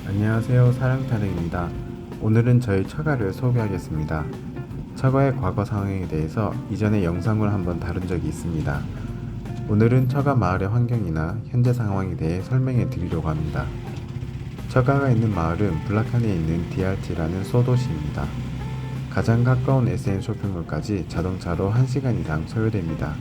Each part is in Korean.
안녕하세요, 사랑타령입니다. 오늘은 저희 처가를 소개하겠습니다. 처가의 과거 상황에 대해서 이전에 영상을 한번 다룬 적이 있습니다. 오늘은 처가 마을의 환경이나 현재 상황에 대해 설명해 드리려고 합니다. 처가가 있는 마을은 불락산에 있는 DRT라는 소도시입니다. 가장 가까운 SM 쇼핑몰까지 자동차로 1시간 이상 소요됩니다.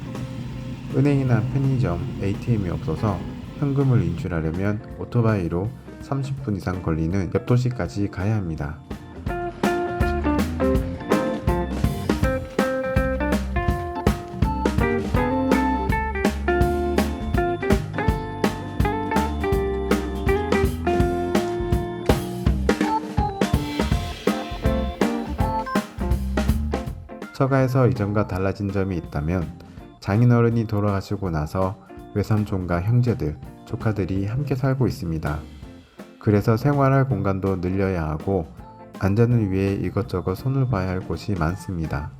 은행이나 편의점, ATM이 없어서 현금을 인출하려면 오토바이로 30분 이상 걸리는 옆 도시까지 가야 합니다. 처가에서 이전과 달라진 점이 있다면 장인어른이 돌아가시고 나서 외삼촌과 형제들, 조카들이 함께 살고 있습니다. 그래서 생활할 공간도 늘려야 하고 안전을 위해 이것저것 손을 봐야 할 곳이 많습니다.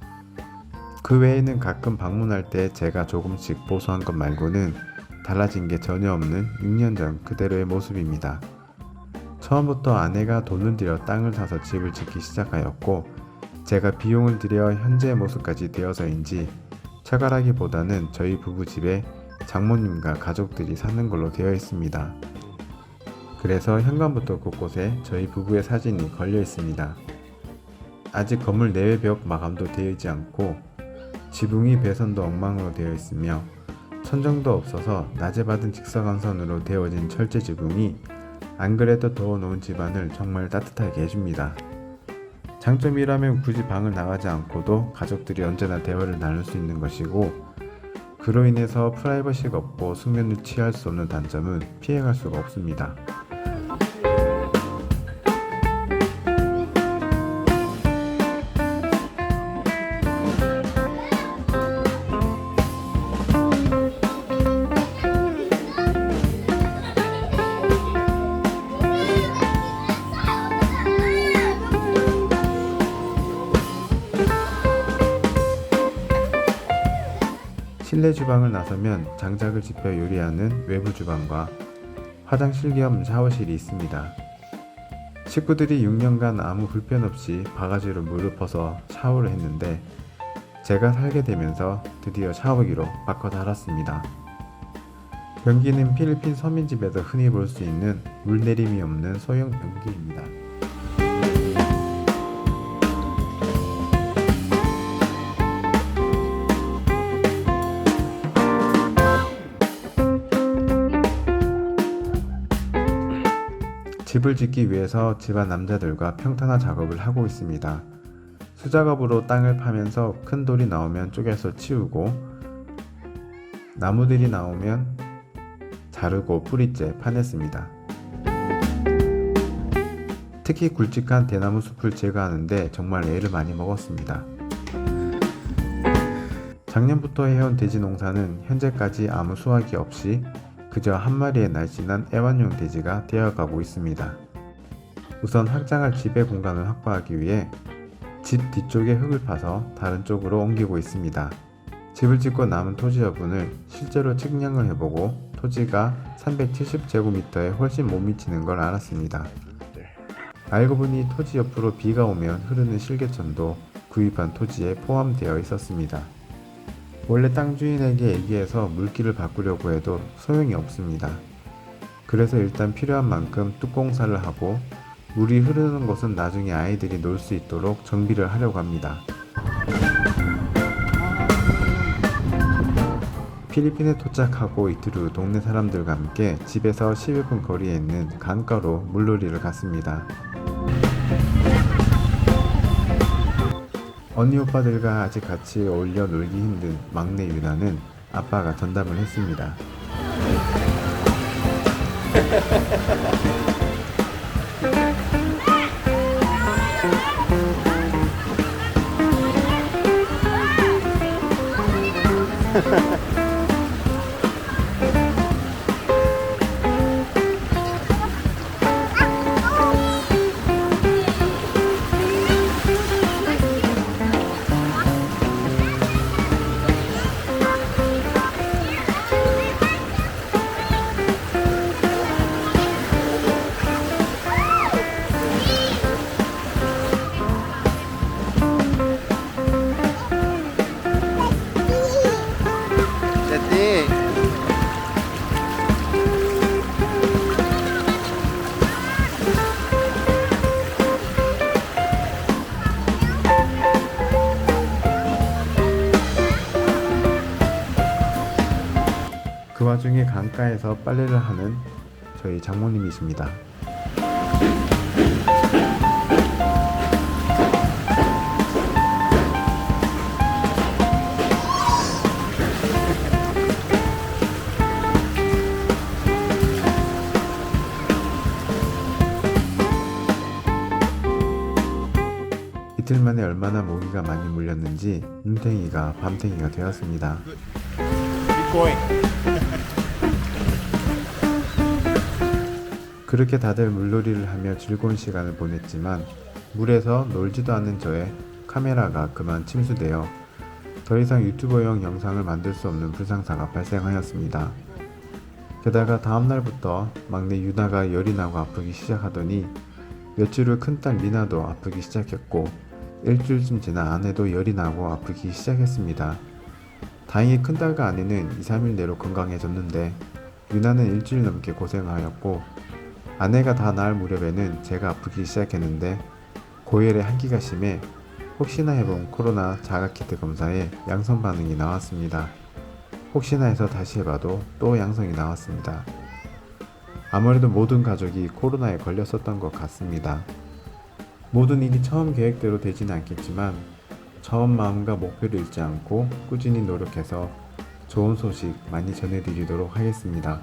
그 외에는 가끔 방문할 때 제가 조금씩 보수한 것 말고는 달라진 게 전혀 없는 6년 전 그대로의 모습입니다. 처음부터 아내가 돈을 들여 땅을 사서 집을 짓기 시작하였고 제가 비용을 들여 현재의 모습까지 되어서인지 처가라기보다는 저희 부부 집에 장모님과 가족들이 사는 걸로 되어 있습니다. 그래서 현관부터 곳곳에 저희 부부의 사진이 걸려 있습니다. 아직 건물 내외 벽 마감도 되어 있지 않고 지붕이 배선도 엉망으로 되어 있으며 천정도 없어서 낮에 받은 직사광선으로 데워진 철제 지붕이 안 그래도 더워놓은 집안을 정말 따뜻하게 해줍니다. 장점이라면 굳이 방을 나가지 않고도 가족들이 언제나 대화를 나눌 수 있는 것이고 그로 인해서 프라이버시가 없고 숙면을 취할 수 없는 단점은 피해갈 수가 없습니다. 실내 주방을 나서면 장작을 지펴 요리하는 외부 주방과 화장실 겸 샤워실이 있습니다. 식구들이 6년간 아무 불편 없이 바가지로 물을 퍼서 샤워를 했는데 제가 살게 되면서 드디어 샤워기로 바꿔 달았습니다. 변기는 필리핀 서민집에서 흔히 볼 수 있는 물내림이 없는 소형 변기입니다. 집을 짓기 위해서 집안 남자들과 평탄화 작업을 하고 있습니다. 수작업으로 땅을 파면서 큰 돌이 나오면 쪼개서 치우고 나무들이 나오면 자르고 뿌리째 파냈습니다. 특히 굵직한 대나무 숲을 제거하는데 정말 애를 많이 먹었습니다. 작년부터 해온 돼지 농사는 현재까지 아무 수확이 없이 그저 한 마리의 날씬한 애완용 돼지가 되어가고 있습니다. 우선 확장할 집의 공간을 확보하기 위해 집 뒤쪽에 흙을 파서 다른 쪽으로 옮기고 있습니다. 집을 짓고 남은 토지 여분을 실제로 측량을 해보고 토지가 370제곱미터에 훨씬 못 미치는 걸 알았습니다. 알고 보니 토지 옆으로 비가 오면 흐르는 실개천도 구입한 토지에 포함되어 있었습니다. 원래 땅 주인에게 얘기해서 물길을 바꾸려고 해도 소용이 없습니다. 그래서 일단 필요한 만큼 뚜껑살을 하고 물이 흐르는 곳은 나중에 아이들이 놀 수 있도록 정비를 하려고 합니다. 필리핀에 도착하고 이틀 후 동네 사람들과 함께 집에서 10여 분 거리에 있는 강가로 물놀이를 갔습니다. 언니 오빠들과 아직 같이 어울려 놀기 힘든 막내 유나는 아빠가 전담을 했습니다. 와중에 강가에서 빨래를 하는 저희 장모님이십니다. 이틀 만에 얼마나 모기가 많이 물렸는지 눈탱이가 밤탱이가 되었습니다. Keep going. 그렇게 다들 물놀이를 하며 즐거운 시간을 보냈지만 물에서 놀지도 않는 저의 카메라가 그만 침수되어 더 이상 유튜버용 영상을 만들 수 없는 불상사가 발생하였습니다. 게다가 다음날부터 막내 유나가 열이 나고 아프기 시작하더니 며칠 후 큰딸 미나도 아프기 시작했고 일주일쯤 지나 아내도 열이 나고 아프기 시작했습니다. 다행히 큰딸과 아내는 2-3일 내로 건강해졌는데 유나는 일주일 넘게 고생하였고 아내가 다 나을 무렵에는 제가 아프기 시작했는데 고열의 한기가 심해 혹시나 해본 코로나 자가키트 검사에 양성 반응이 나왔습니다. 혹시나 해서 다시 해봐도 또 양성이 나왔습니다. 아무래도 모든 가족이 코로나에 걸렸었던 것 같습니다. 모든 일이 처음 계획대로 되지는 않겠지만 처음 마음과 목표를 잃지 않고 꾸준히 노력해서 좋은 소식 많이 전해드리도록 하겠습니다.